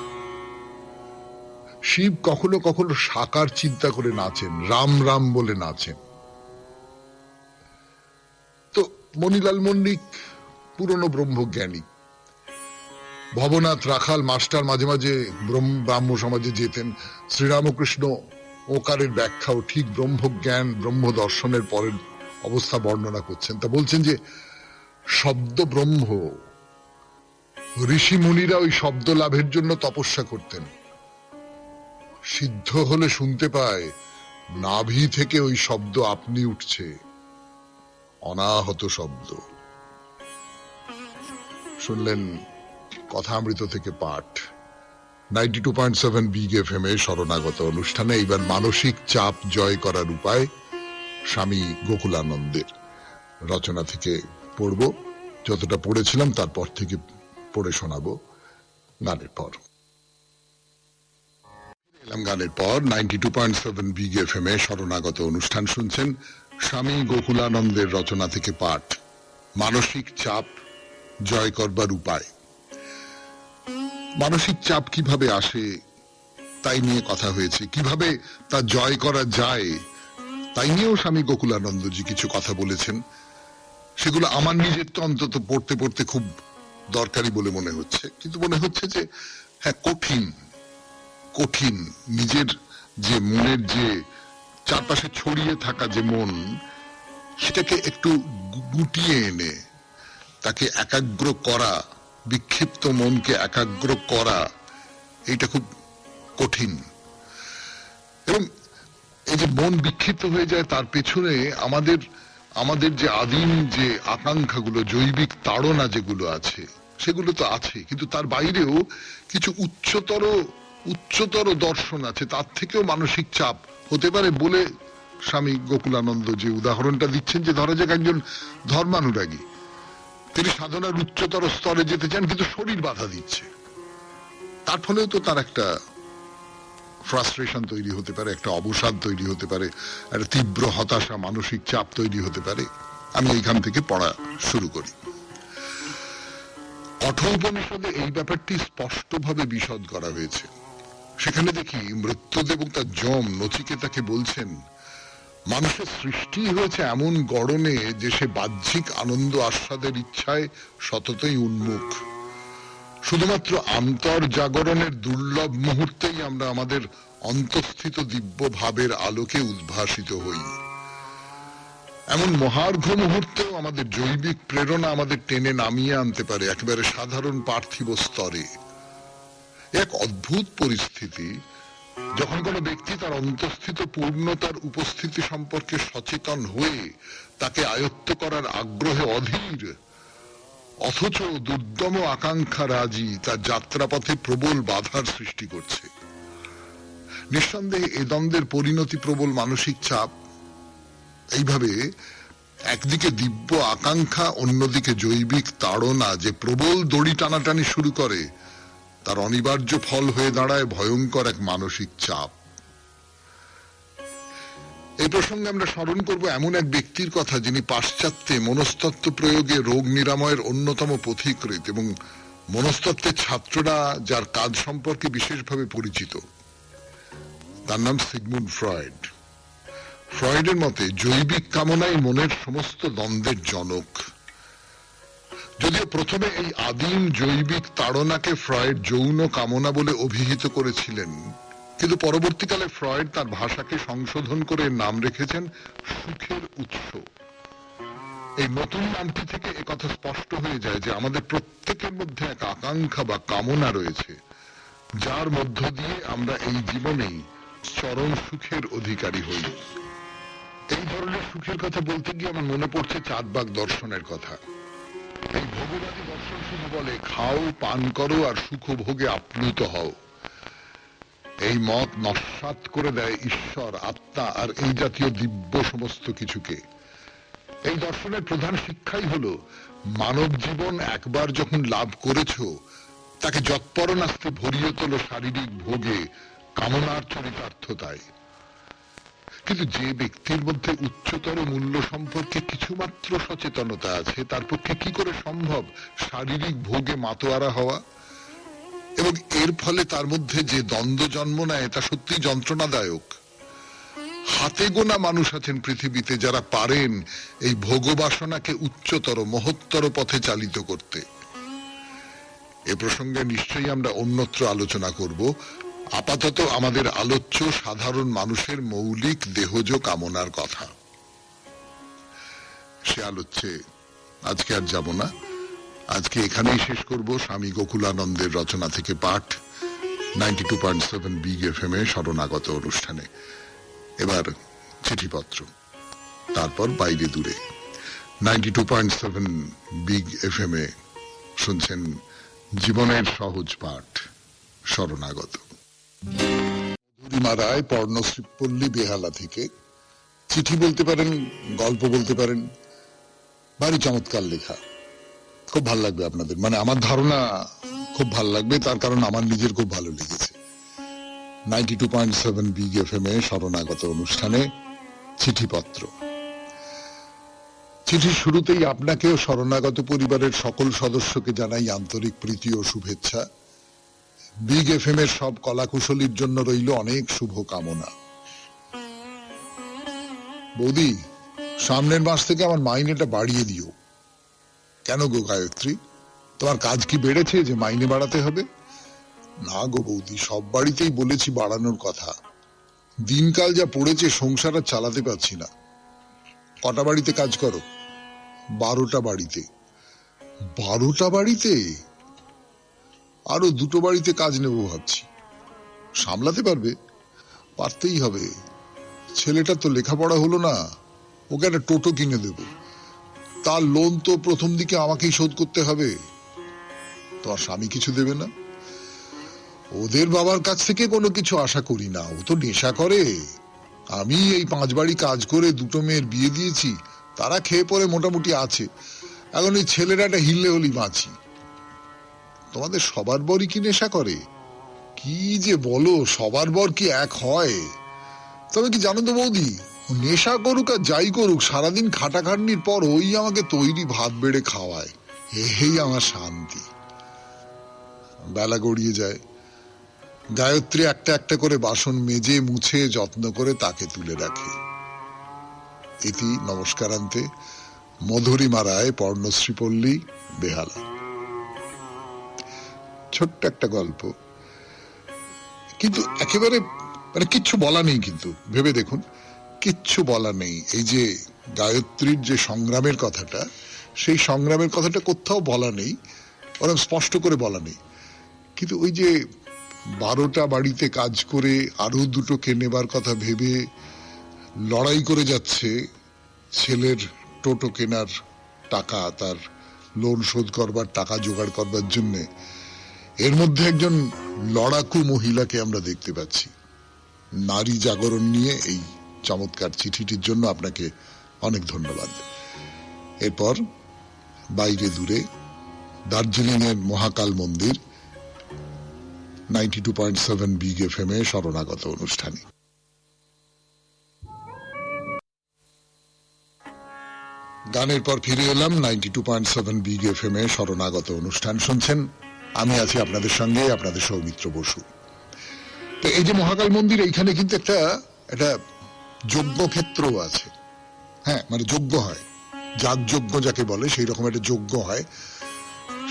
Speaker 1: শিব কখনো কখনো সাকার চিন্তা করে নাচেন, রাম রাম বলে নাচেন। তো মণিলাল মল্লিক পুরনো ব্রহ্মজ্ঞানী। ভবনাথ রাখাল মাস্টার মাঝে মাঝে ব্রাহ্ম সমাজে যেতেন। শ্রীরামকৃষ্ণ ওকারের ব্যাখ্যাও ঠিক ব্রহ্মজ্ঞান, ব্রহ্ম দর্শনের পরের অবস্থা বর্ণনা করছেন। তা বলছেন যে শব্দ ব্রহ্ম, ঋষি মুনিরা ওই শব্দ লাভের জন্য তপস্যা করতেন। সিদ্ধ হলে শুনতে পায় নাভি থেকে ওই শব্দ আপনি উঠছে, অনাহত শব্দ। শুনলেন কথামৃত থেকে পাঠ, 92.7 বিগ এফএম এ শরণাগত অনুষ্ঠানে। এইবার মানসিক চাপ জয় করার উপায়, স্বামী গোকুলানন্দের রচনা থেকে পড়ব। যতটা পড়েছিলাম তারপর থেকে পড়ে শোনাবো গানের পর। গানের পর 92.7 বিগ এফএম এ শরণাগত অনুষ্ঠান শুনছেন। স্বামী গোকুলানন্দের রচনা থেকে পাঠ, মানসিক চাপ জয় করবার উপায়। মানসিক চাপ কিভাবে আসে তাই নিয়ে কথা হয়েছে, কিভাবে তা জয় করা যায় তাই নিয়েও স্বামী গোকুলানন্দজি কিছু কথা বলেছেন। সেগুলো আমার নিজের তো অন্তত পড়তে পড়তে খুব দরকারি বলে মনে হচ্ছে। কিন্তু মনে হচ্ছে যে হ্যাঁ, কঠিন কঠিন। নিজের যে মনের যে চারপাশে ছড়িয়ে থাকা যে মন, সেটাকে একটু গুটিয়ে এনে তাকে একাগ্র করা, বিক্ষিপ্ত মনকে একাগ্র করা, এইটা খুব কঠিন। এবং এই যে মন বিক্ষিপ্ত হয়ে যায়, তার পেছনে আমাদের যে আদিম যে আকাঙ্ক্ষাগুলো, জৈবিক তাড়না যেগুলো আছে, সেগুলো তো আছে। কিন্তু তার বাইরেও কিছু উচ্চতর দর্শন আছে, তার থেকেও মানসিক চাপ হতে পারে বলে স্বামী গোকুলানন্দ যে উদাহরণটা দিচ্ছেন, যে ধরা যাক একজন ধর্মানুরাগী, তিনি সাধনার উচ্চতর স্তরে যেতে চান কিন্তু শরীর বাধা দিচ্ছে, তার ফলেও তো তার একটা ফ্রাস্ট্রেশন তৈরি হতে পারে, একটা অবসাদ তৈরি হতে পারে, একটা তীব্র হতাশা, মানসিক চাপ তৈরি হতে পারে। আমি এইখান থেকে পড়া শুরু করি। কঠোপনিষদে এই ব্যাপারটি স্পষ্টভাবে বিশদ করা হয়েছে। সেখানে দেখি মৃত্যুদেব এবং তার যম নচিকেতাকে বলছেন, মানুষের সৃষ্টি হয়েছে এমন গড়নে যে সে বাহ্যিক আনন্দ আস্বাদের ইচ্ছায় সততই উন্মুখ। শুধুমাত্র আন্তর জাগরণের দুর্লভ মুহূর্তেই আমরা আমাদের অন্তঃস্থিত দিব্য ভাবের আলোকে উদ্ভাসিত হই। এমন মহার্ঘ মুহূর্তেও আমাদের জৈবিক প্রেরণা আমাদের টেনে নামিয়ে আনতে পারে একেবারে সাধারণ পার্থিব স্তরে। এক অদ্ভুত পরিস্থিতি, যখন কোনো ব্যক্তি তার অন্তঃস্থিত পূর্ণতার উপস্থিতি সম্পর্কে সচেতন হয়ে তাকে আয়ত্ত করার আগ্রহে অধীর, অথচ দুর্দম আকাঙ্ক্ষা রাজি তার যাত্রাপথে প্রবল বাধার সৃষ্টি করছে। নিঃসন্দেহে এ দ্বন্দ্বের পরিণতি প্রবল মানসিক চাপ। এইভাবে একদিকে দিব্য আকাঙ্ক্ষা, অন্যদিকে জৈবিক তাড়না যে প্রবল দড়ি টানাটানি শুরু করে, তার অনিবার্য ফল হয়ে দাঁড়ায় ভয়ঙ্কর এক মানসিক চাপ। এই প্রসঙ্গে আমরা স্মরণ করব এমন এক ব্যক্তির কথা, যিনি পাশ্চাত্যে মনস্তত্ত্ব প্রয়োগে রোগ নিরাময়ের অন্যতম পথিকৃৎ এবং মনস্তত্ত্বের ছাত্ররা যার কাজ সম্পর্কে বিশেষভাবে পরিচিত। তার নাম সিগমুন্ড ফ্রয়েড। ফ্রয়েডের মতে জৈবিক কামনাই মনের সমস্ত দ্বন্দ্বের জনক। যদিও প্রথমে এই আদিম জৈবিক তাড়নাকে ফ্রয়েড যৌন কামনা বলে অভিহিত করেছিলেন, কিন্তু পরবর্তীকালে ফ্রয়েড তার ভাষাকে সংশোধন করে নাম রেখেছেন সুখের উৎস। এই নতুন নামটি থেকে একথা স্পষ্ট হয়ে যায় যে আমাদের প্রত্যেকের মধ্যে এক আকাঙ্ক্ষা বা কামনা রয়েছে, যার মধ্য দিয়ে আমরা এই জীবনেই চরম সুখের অধিকারী হই। এই ধরনের সুখের কথা বলতে গিয়ে আমার মনে পড়ছে চাঁদবাগ দর্শনের কথা। এই ভোগবাদী দর্শন শুধু বলে খাও, পান করো আর সুখভোগে আপ্লুত হও। এই মত নস্যাৎ করে দেয় ঈশ্বর, আত্মা আর এই জাতীয় দিব্য সমস্ত কিছুকে। এই দর্শনের প্রধান শিক্ষাই হলো মানব জীবন একবার যখন লাভ করেছো, তাকে যৎপরনাস্তে ভরিয়ে তোলো শারীরিক ভোগে, কামনার চরিতার্থতায়। কিন্তু যে ব্যক্তির মধ্যে উচ্চতর মূল্য সম্পর্কে কিছুমাত্র সচেতনতা আছে, তার পক্ষে কি করে সম্ভব শারীরিক ভোগে মাতোয়ারা হওয়া? এবং এর ফলে তার মধ্যে যে দ্বন্দ্ব জন্ম নেয় তা সত্যি যন্ত্রণাদায়ক। হাতে গোনা মানুষ আছেন পৃথিবীতে যারা পারেন এই ভোগবাসনাকে উচ্চতর মহত্তর পথে চালিত করতে। এ প্রসঙ্গে নিশ্চয়ই আমরা অন্যত্র আলোচনা করব। আপাতত আমাদের আলোচ্য সাধারণ মানুষের মৌলিক দেহজ কামনার কথা। সে আলোচ্যে আজকে আর যাব না। আজকে এখানেই শেষ করব স্বামী গোকুলানন্দের রচনা থেকে পাঠ 92.7 বিগ এফএম এ শরণাগত অনুষ্ঠানে। এবার চিঠিপত্র, তারপর বাইরে দূরে। 92.7 বিগ এফএম এ শুনছেন জীবনের সহজ পাঠ শরণাগত। মধুরিমা রায়, পর্ণশ্রীপল্লী, বেহালা থেকে চিঠি বলতে পারেন, গল্প বলতে পারেন, ভারী চমৎকার লেখা। খুব ভালো লাগবে আপনাদের, মানে আমার ধারণা খুব ভালো লাগবে, তার কারণ আমার নিজের খুব ভালো লেগেছে। 92.7 বিগ এফএম এ শরণাগত অনুষ্ঠানে চিঠিপত্র। চিঠির শুরুতেই আপনাকেও শরণাগত পরিবারের সকল সদস্যকে জানাই আন্তরিক প্রীতি ও শুভেচ্ছা। বিগ এফএম এর সব কলাকুশলীর জন্য রইল অনেক শুভ কামনা। বৌদি, সামনের মাস থেকে আমার মাইনেটা বাড়িয়ে দিও। কেন গো গায়ত্রী, তোমার কাজ কি বেড়েছে যে মাইনে বাড়াতে হবে? না গো বৌদি, সব বাড়িতেই বলেছি বাড়ানোর কথা। দিনকাল যা পড়েছে সংসার আর চালাতে পারছি না। কটা বাড়িতে কাজ করো? 12টা বাড়িতে। 12টা বাড়িতে? আরো 2টো বাড়িতে কাজ নেব ভাবছি। সামলাতে পারবে? পারতেই হবে। ছেলেটা তো লেখাপড়া হলো না, ওকে একটা টোটো কিনে দেব। তার লোন তো প্রথম দিকে আমাকেই শোধ করতে হবে। তোমার স্বামী কিছু দেবে না? ওদের বাবার কাছ থেকে কোনো কিছু আশা করি না, ও তো নেশা করে। আমি এই 5 বাড়ি কাজ করে 2টো মেয়ের বিয়ে দিয়েছি, তারা খেয়ে পরে মোটামুটি আছে। এখন এই ছেলেরা একটা হিললে হলি বাঁচি। তোমাদের সবার বরই কি নেশা করে? কি যে বলো, সবার বর কি এক হয়? তবে কি জানো তো বৌদি, নেশা করুক আর যাই করুক, সারাদিন খাটাখাটনির পর ওই আমাকে তৈরি ভাত বেড়ে খাওয়ায়। এই আমার শান্তি। বেলা গড়িয়ে যায়। গায়ত্রী একটা একটা করে বাসন মেজে মুছে যত্ন করে তাকে তুলে রাখে। ইতি নমস্কারান্তে মধুরিমা রায়, পর্ণশ্রীপল্লী, বেহালা। ছোট্ট একটা গল্প, কিন্তু একেবারে মানে কিচ্ছু বলা নেই। কিন্তু ভেবে দেখুন, কিচ্ছু বলা নেই। এই যে গায়ত্রীর যে সংগ্রামের কথাটা, সেই সংগ্রামের কথাটা কোথাও বলা নেই, ওরকম স্পষ্ট করে বলা নেই। কিন্তু ওই যে 12টা বাড়িতে কাজ করে আরো 2টো নেবার কথা ভেবে লড়াই করে যাচ্ছে ছেলের টোটো কেনার টাকা, তার লোন শোধ করবার টাকা জোগাড় করবার জন্যে, এর মধ্যে একজন লড়াকু মহিলাকে আমরা দেখতে পাচ্ছি। নারী জাগরণ নিয়ে এই চমৎকার চিঠিটির জন্য আপনাকে অনেক ধন্যবাদ। এরপর বাইরে দূরে দার্জিলিং এর মহাকাল মন্দির 92.7 বিগ এফএম এ শরণাগত অনুষ্ঠানে। গানের পর ফিরে এলাম 92.7 বিগ এফএম এ শরণাগত অনুষ্ঠান শুনছেন। আমি আছি আপনাদের সঙ্গে, আপনাদের সৌমিত্র বসু। তো এই যে মহাকাল মন্দির, এইখানে কিন্তু একটা যজ্ঞ ক্ষেত্র আছে। হ্যাঁ, মানে যজ্ঞ হয়, যাগযজ্ঞ যাকে বলে, সেই রকম একটা যজ্ঞ হয়।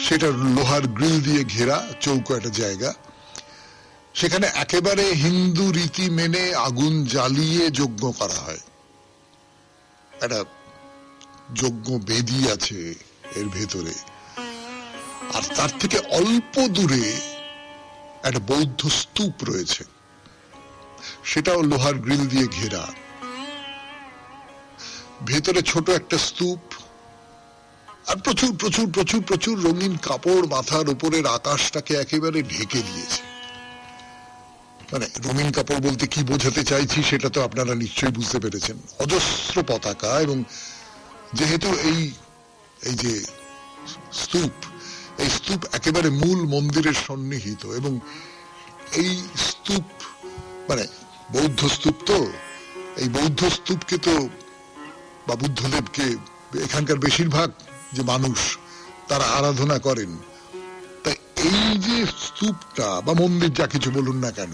Speaker 1: সেটা লোহার গ্রিল দিয়ে ঘেরা চৌকো একটা জায়গা। সেখানে একেবারে হিন্দু রীতি মেনে আগুন জ্বালিয়ে যজ্ঞ করা হয়। একটা যজ্ঞ বেদী আছে এর ভেতরে, আর তার থেকে অল্প দূরে একটা বৌদ্ধ স্তূপ রয়েছে, সেটাও লোহার গ্রিল দিয়ে ঘেরা। ভেতরে ছোট একটা স্তূপ, আর প্রচুর প্রচুর প্রচুর প্রচুর রঙিন কাপড় মাথার উপরের আকাশটাকে একেবারে ঢেকে দিয়েছে। মানে রঙিন কাপড় বলতে কি বোঝাতে চাইছি সেটা তো আপনারা নিশ্চয়ই বুঝতে পেরেছেন। অজস্র পতাকা, এবং যেহেতু এই যে স্তূপ, এই স্তূপ একেবারে মূল মন্দিরের সন্নিহিত, এবং এই স্তূপ মানে বৌদ্ধ স্তূপ, তো এই বৌদ্ধ স্তূপকে তো বা বুদ্ধদেবকে এখানকার বেশিরভাগ যে মানুষ তারা আরাধনা করেন। তাই এই যে স্তূপটা বা মন্দির, যা কিছু বলুন না কেন,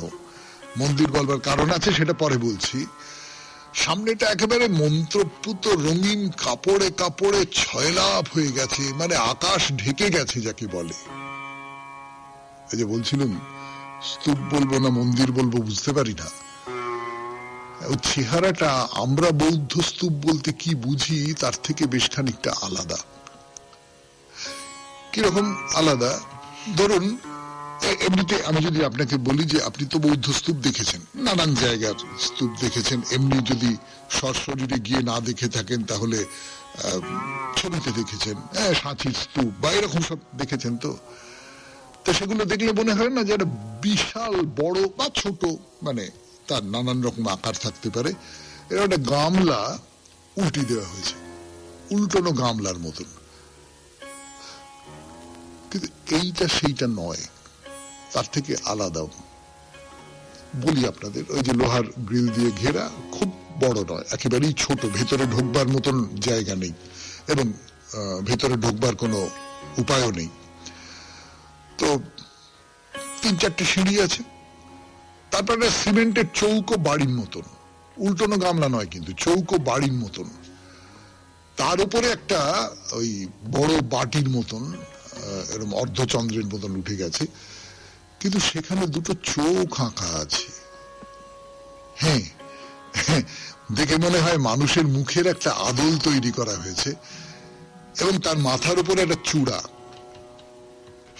Speaker 1: মন্দির বলবার কারণ আছে সেটা পরে বলছি, সামনেটা একেবারে মন্ত্রপুত রঙিন কাপড়ে কাপড়ে ছয়লাভ হয়ে গেছে, মানে আকাশ ঢেকে গেছে যাকে বলে। এই যে বলছিলাম স্তূপ বলবো না মন্দির বলবো বুঝতে পারি না, ওই চেহারাটা আমরা বৌদ্ধ স্তূপ বলতে কি বুঝি তার থেকে বেশ খানিকটা আলাদা। কিরকম আলাদা? ধরুন এমনিতে আমি যদি আপনাকে বলি যে আপনি তো বৌদ্ধ স্তূপ দেখেছেন, নানান জায়গার স্তূপ দেখেছেন, এমনি যদি সশরীরে গিয়ে না দেখে থাকেন তাহলে ছবিতে দেখেছেন, সাঁচির স্তূপ বা এরকম সব দেখেছেন। তো সেগুলো দেখলে মনে হয় না যে একটা বিশাল বড় বা ছোট, মানে তার নানান রকম আকার থাকতে পারে, এর একটা গামলা উল্টি দেওয়া হয়েছে, উল্টোনো গামলার মতন। কিন্তু এইটা সেইটা নয়, তার থেকে আলাদা। বলি আপনাদের, ওই যে লোহার গ্রিল দিয়ে ঘেরা, খুব বড় নয়, একেবারেই ছোট, ভেতরে ঢোকবার মতন জায়গা নেই, এবং ভেতরে ঢোকবার কোনো উপায়ও নেই। তো 3-4টে সিঁড়ি আছে, তারপরে সিমেন্টের চৌকো বাড়ির মতন, উল্টোনো গামলা নয় কিন্তু চৌকো বাড়ির মতন, তার উপরে একটা ওই বড় বাটির মতন এরকম অর্ধচন্দ্রের মতন উঠে গেছে, কিন্তু সেখানে দুটো চোখ আঁকা আছে। হ্যাঁ, দেখে মনে হয় মানুষের মুখের একটা আদল তৈরি করা হয়েছে, এবং তার মাথার উপরে একটা চূড়া,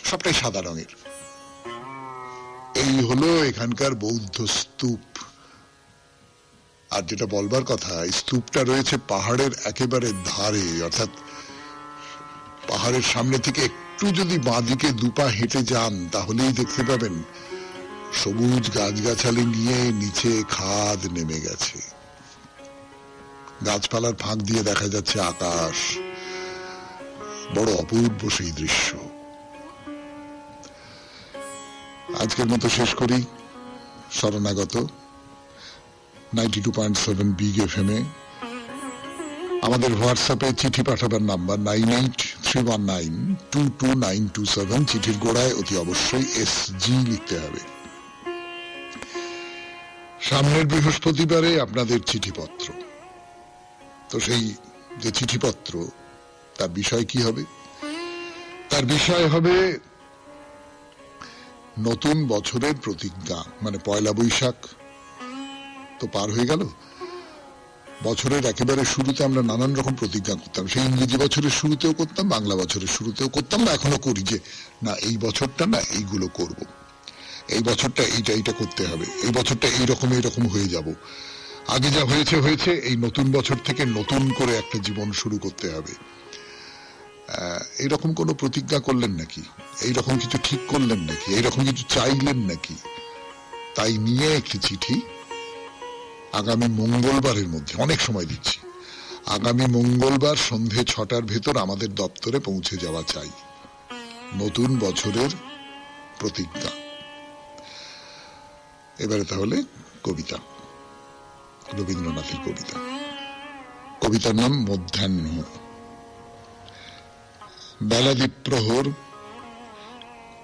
Speaker 1: সবটাই সাদা রঙের। এই হলো এখানকার বৌদ্ধ স্তূপ। আর যেটা বলবার কথা, এই স্তূপটা রয়েছে পাহাড়ের একেবারে ধারে, অর্থাৎ পাহাড়ের সামনে থেকে একটু যদি বাঁদিকে দুপা হেঁটে যান তাহলেই দেখতে পাবেন সবুজ গাছগাছালি নিয়ে নিচে খাদ নেমে গেছে, গাছপালার ফাঁক দিয়ে দেখা যাচ্ছে আকাশ। বড় অপূর্ব সেই দৃশ্য। আজকের মতো শেষ করি। শরণাগত 92.7 বিগ FM এ আমাদের হোয়াটসঅ্যাপে চিঠি পাঠাবার নাম্বার 9831922927। চিঠির গোড়ায় অতি অবশ্যই SG লিখতে হবে। সামনের বৃহস্পতিবারে আপনাদের চিঠিপত্র। তো সেই যে চিঠিপত্র, তার বিষয় কি হবে? তার বিষয় হবে নতুন বছরের প্রতিজ্ঞা। মানে পয়লা বৈশাখ তো পার হয়ে গেল, বছরের একেবারে শুরুতে আমরা নানান রকম প্রতিজ্ঞা করতাম। সেই ইংরেজি বছরের শুরুতেও করতাম, বাংলা বছরের শুরুতেও করতাম, বা এখনো করি, যে না এই বছরটা না এইগুলো করব, এই বছরটা এইটা করতে হবে, এই বছরটা এইরকম হয়ে যাব, আগে যা হয়েছে হয়েছে, এই নতুন বছর থেকে নতুন করে একটা জীবন শুরু করতে হবে। এইরকম কোনো প্রতিজ্ঞা করলেন নাকি? এইরকম কিছু ঠিক করলেন নাকি? এইরকম কিছু চাইলেন নাকি? তাই নিয়ে একটি চিঠি আগামী মঙ্গলবারের মধ্যে, অনেক সময় দিচ্ছি, আগামী মঙ্গলবার সন্ধে 6টার ভেতর আমাদের দপ্তরে পৌঁছে যাওয়া চাই। নতুন বছরের প্রতিজ্ঞা। এবারে তাহলে কবিতা, রবীন্দ্রনাথের কবিতা। কবিতার নাম মধ্যাহ্ন। বেলা দ্বীপ্রহর,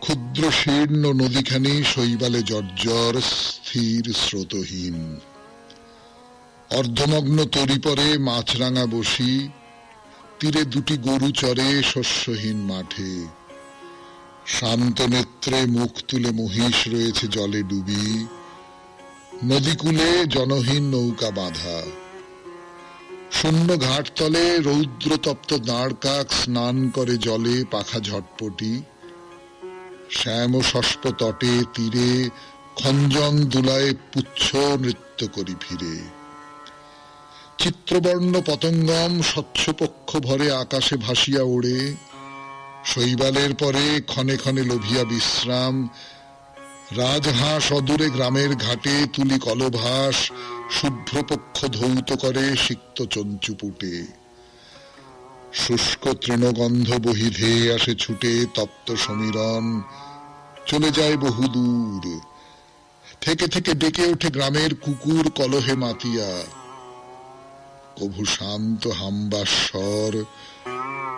Speaker 1: ক্ষুদ্র শীর্ণ নদীখানি শৈবালে জর্জর, স্থির স্রোতহীন। অর্ধমগ্ন তরি পরে মাছরাঙা বসি, তীরে দুটি গরু চরে শস্যহীন মাঠে। শান্ত নেত্রে মুখ তুলে মহিষ রয়েছে জলে ডুবি, নদীকূলে জনহীন নৌকা বাঁধা, শূন্য ঘাট তলে রৌদ্রতপ্ত দাঁড় কাক স্নান করে জলে পাখা ঝটপটি, শ্যাম শস্প তটে তীরে খঞ্জন দুলায় পুচ্ছ নৃত্য করি ফিরে। চিত্রবর্ণ পতঙ্গম স্বচ্ছ পক্ষ ভরে আকাশে ভাসিয়া ওড়ে, শৈবালের পরে ক্ষণে ক্ষণে লোভিয়া বিশ্রাম, রাজহাঁস অদূরে গ্রামের ঘাটে তুলি কলভাস, শুভ্রপক্ষ ধৌত করে সিক্ত চঞ্চুপুটে। শুষ্ক তৃণগন্ধ বহি ধেয়ে আসে ছুটে তপ্ত সমীরণ, চলে যায় বহুদূর। থেকে থেকে ডেকে ওঠে গ্রামের কুকুর কলহে মাতিয়া, কভু শান্ত হাম্বাস্বর,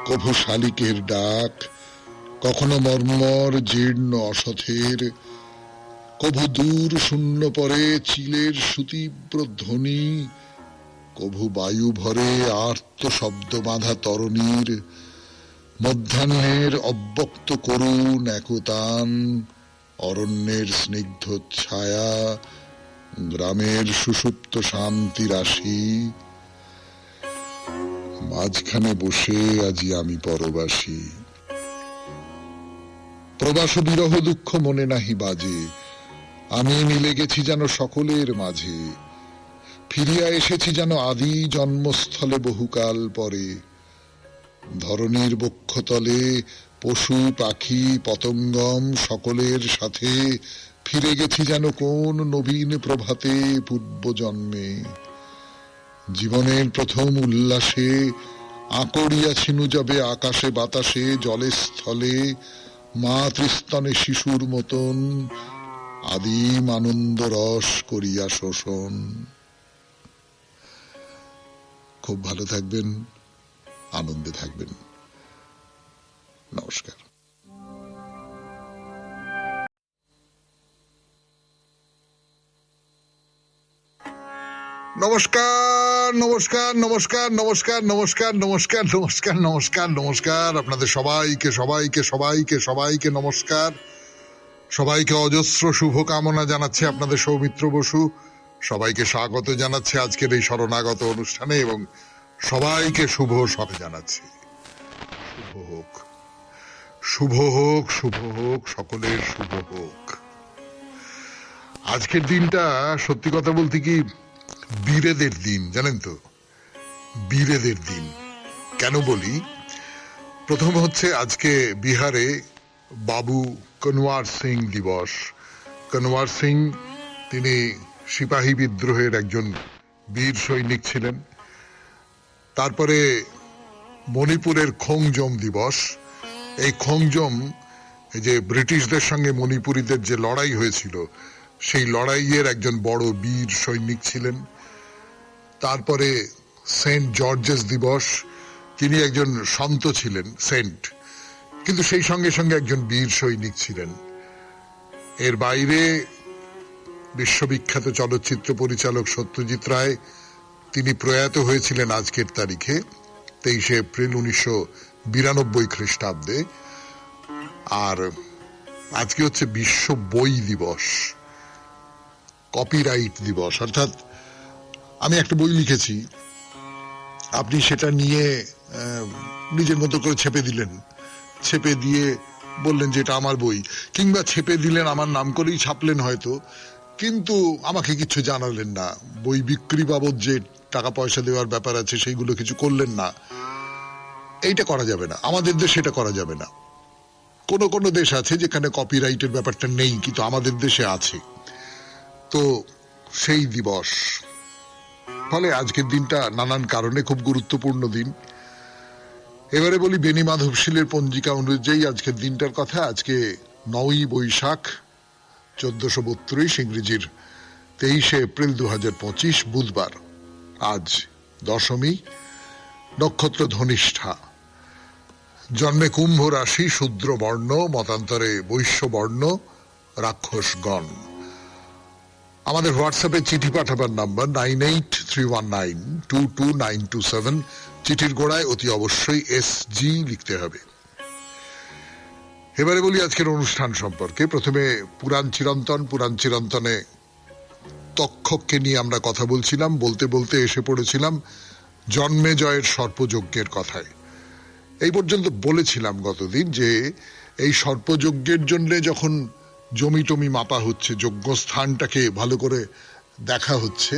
Speaker 1: কভু শালিকের ডাক, কখনো মর্মর জীর্ণ অসথের, কভু দূর শূন্য পরে চিলের সুতীব্র ধ্বনি, কভু বায়ু ভরে আর্ত শব্দ বাঁধা তরণীর, মধ্যাহ্নের অব্যক্ত করুণ একতান, অরণ্যের স্নিগ্ধ ছায়া, গ্রামের সুষুপ্ত শান্তি রাশি। মাঝখানে বসে আজি আমি পরবাসী, প্রবাস বিরহ দুঃখ মনে নাহি বাজে, আমি মিলে গেছি যেন সকলের মাঝে, ফিরিয়া এসেছি যেন আদি জন্মস্থলে বহুকাল পরে। ধরণীর বক্ষতলে পশু পাখি পতঙ্গম সকলের সাথে ফিরে গেছি যেন কোন নবীন প্রভাতে পূর্ব জন্মে। জীবনের প্রথম উল্লাসে আঁকড়িয়াছি নুজবে আকাশে বাতাসে জলে স্থলে, মা ত্রিস্তনে শিশুর মতন আদিম আনন্দ রস করিয়া শোষণ। খুব ভালো থাকবেন, আনন্দে থাকবেন। নমস্কার। নমস্কার নমস্কার নমস্কার নমস্কার নমস্কার নমস্কার নমস্কার নমস্কার নমস্কার আপনাদের সবাইকে সবাইকে সবাইকে সবাইকে নমস্কার। সবাইকে অজস্র শুভকামনা জানাচ্ছে আপনাদের সৌমিত্র বসু। সবাইকে স্বাগত জানাচ্ছে আজকের এই শরণাগত অনুষ্ঠানে এবং সবাইকে শুভ সবে জানাচ্ছি। শুভ হোক, শুভ হোক, শুভ হোক, সকলের শুভ হোক। আজকের দিনটা সত্যি কথা বলতে কি বীরেদের দিন, জানেন তো, বীরেদের দিন। কেন বলি, প্রথম হচ্ছে আজকে বিহারে বাবু কনওয়ার সিং দিবস। কনওয়ার সিং তিনি সিপাহী বিদ্রোহের একজন বীর সৈনিক ছিলেন। তারপরে মণিপুরের খোংজম দিবস। এই খোংজম, এই যে ব্রিটিশদের সঙ্গে মণিপুরীদের যে লড়াই হয়েছিল, সেই লড়াইয়ের একজন বড় বীর সৈনিক ছিলেন। তারপরে সেন্ট জর্জেস দিবস, তিনি একজন সন্ত ছিলেন, সেন্ট, কিন্তু সেই সঙ্গে সঙ্গে একজন বীর সৈনিক ছিলেন। এর বাইরে বিশ্ববিখ্যাত চলচ্চিত্র পরিচালক সত্যজিৎ রায়, তিনি প্রয়াত হয়েছিলেন আজকের তারিখে 23 এপ্রিল 1992 খ্রিস্টাব্দে। আর আজকে হচ্ছে বিশ্ব বই দিবস, কপিরাইট দিবস। অর্থাৎ আমি একটা বই লিখেছি, আপনি সেটা নিয়ে নিজের মতো করে ছেপে দিলেন, ছেপে দিয়ে বললেন যে এটা আমার বই, কিংবা ছেপে দিলেন আমার নাম করেই ছাপলেন হয়তো, কিন্তু আমাকে কিছু জানালেন না। বই বিক্রি বাবদ যে টাকা পয়সা দেওয়ার ব্যাপার আছে সেইগুলো কিছু করলেন না। এইটা করা যাবে না, আমাদের দেশে এটা করা যাবে না। কোন কোন দেশ আছে যেখানে কপিরাইটের ব্যাপারটা নেই, কিন্তু আমাদের দেশে আছে। তো সেই দিবস, ফলে আজকের দিনটা নানান কারণে খুব গুরুত্বপূর্ণ দিন। এবারে বলি বেনি মাধবশীলের পঞ্জিকা অনুযায়ী আজকের দিনটার কথা। আজকে 9ই বৈশাখ 1432, ইংরেজির 23 এপ্রিল 2025, বুধবার। আজ দশমী, নক্ষত্র ধনিষ্ঠা, জন্মে কুম্ভ রাশি, শূদ্র বর্ণ, মতান্তরে বৈশ্য বর্ণ, রাক্ষসগণ। আমাদের হোয়াটসঅ্যাপে চিঠি পাঠাবার নাম্বার 9831922927। চিঠির গোড়ায় অতি অবশ্যই SG লিখতে হবে। এবারে বলি আজকের অনুষ্ঠান সম্পর্কে। প্রথমে পুরাণ চিরন্তনে তক্ষককে নিয়ে আমরা কথা বলছিলাম, বলতে বলতে এসে পড়েছিলাম জন্মেজয়ের সর্পযজ্ঞের কথায়। এই পর্যন্ত বলেছিলাম গতদিন যে এই সর্পযজ্ঞের জন্য যখন জমি টমি মাপা হচ্ছে, যজ্ঞস্থানটাকে ভালো করে দেখা হচ্ছে,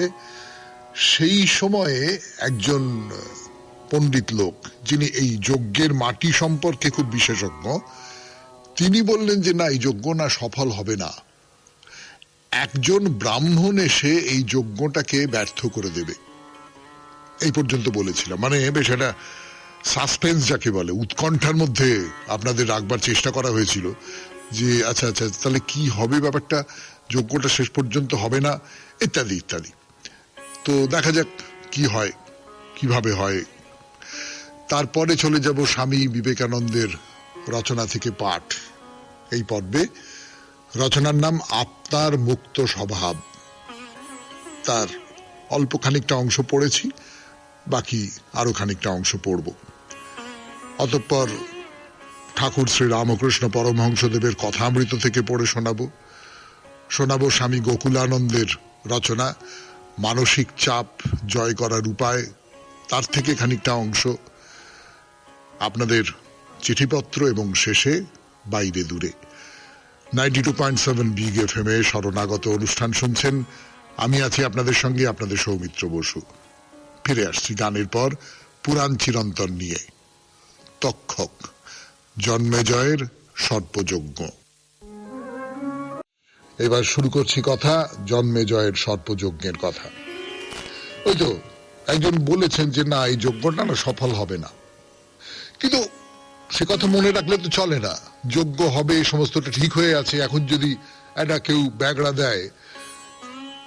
Speaker 1: সেই সময়ে একজন পণ্ডিত লোক যিনি এই যজ্ঞের মাটি সম্পর্কে খুব বিশেষজ্ঞ, তিনি বললেন যে না, এই যজ্ঞ না সফল হবে না, একজন ব্রাহ্মণ এসে এই যজ্ঞটাকে ব্যর্থ করে দেবে। এই পর্যন্ত বলেছিলাম। মানে বেশ একটা সাসপেন্স যাকে বলে, উৎকণ্ঠার মধ্যে আপনাদের রাখবার চেষ্টা করা হয়েছিল যে আচ্ছা আচ্ছা তাহলে কি হবে ব্যাপারটা, যজ্ঞটা শেষ পর্যন্ত হবে না, ইত্যাদি ইত্যাদি। তো দেখা যাক কি হয়, কিভাবে হয়। তারপরে চলে যাব স্বামী বিবেকানন্দের রচনা থেকে পাঠ। এই পর্বে রচনার নাম আপনার মুক্ত স্বভাব। তার অল্প খানিকটা অংশ পড়েছি, বাকি আরো খানিকটা অংশ পড়ব। অতঃপর ঠাকুর শ্রী রামকৃষ্ণ পরমহংসদেবের কথামৃত থেকে পড়ে শোনাবো স্বামী গোকুলানন্দের রচনা মানসিক চাপ জয় করার উপায়, তার থেকে খানিকটা অংশ, আপনাদের চিঠিপত্র, এবং শেষে বাইরে দূরে। 92.7 বিগ FM এ শরণাগত অনুষ্ঠান শুনছেন। আমি আছি আপনাদের সঙ্গে, আপনাদের সৌমিত্র বসু। ফিরে আসছি গানের পর পুরাণ চিরন্তন নিয়ে। তক্ষক, জন্মেজয়ের সর্পযজ্ঞ। এবার শুরু করছি কথা জন্মেজয়ের সর্পযজ্ঞের কথা। ওই তো একজন বলেছেন যে না, এই যজ্ঞটা না সফল হবে না, কিন্তু সে কথা মনে রাখলে তো চলে না। যজ্ঞ হবে, সমস্তটা ঠিক হয়ে আছে, এখন যদি একটা কেউ ব্যাগড়া দেয়,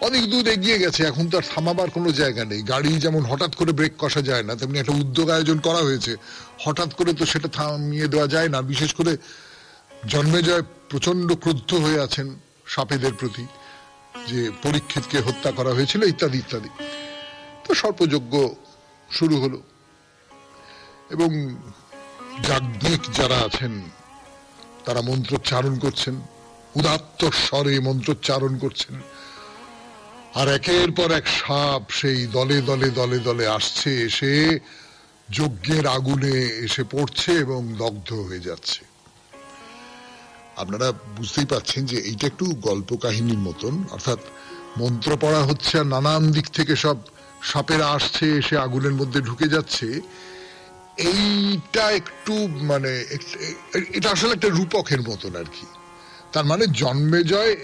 Speaker 1: অনেক দূর এগিয়ে গেছে, এখন তো আর থামাবার কোনো জায়গা নেই। গাড়ি যেমন হঠাৎ করে ব্রেক কষা যায় না, তেমনি একটা উদ্যোগ আয়োজন করা হয়েছে, হঠাৎ করে তো সেটা থামিয়ে দেওয়া যায় না। বিশেষ করে জন্মেজয় প্রচন্ড ক্রুদ্ধ হয়ে আছেন সাপেদের প্রতি, যে পরীক্ষিতকে হত্যা করা হয়েছিল, ইত্যাদি ইত্যাদি। তো সর্পযজ্ঞ শুরু হলো, এবং যাজ্ঞিক যারা আছেন তারা মন্ত্রোচ্চারণ করছেন, উদাত্ত স্বরে মন্ত্রোচ্চারণ করছেন, আর একের পর এক সাপ সেই দলে দলে দলে দলে আসছে, এসে যজ্ঞের আগুনে এসে পড়ছে এবং দগ্ধ হয়ে যাচ্ছে। আপনারা বুঝতেই পাচ্ছেন যে এইটা একটু গল্প কাহিনীর মতন, অর্থাৎ মন্ত্র পড়া হচ্ছে আর নানান দিক থেকে সব সাপেরা আসছে, এসে আগুনের মধ্যে ঢুকে যাচ্ছে। এইটা একটু মানে এটা আসলে একটা রূপকের মতন আর কি। তার মানে জন্মেজয়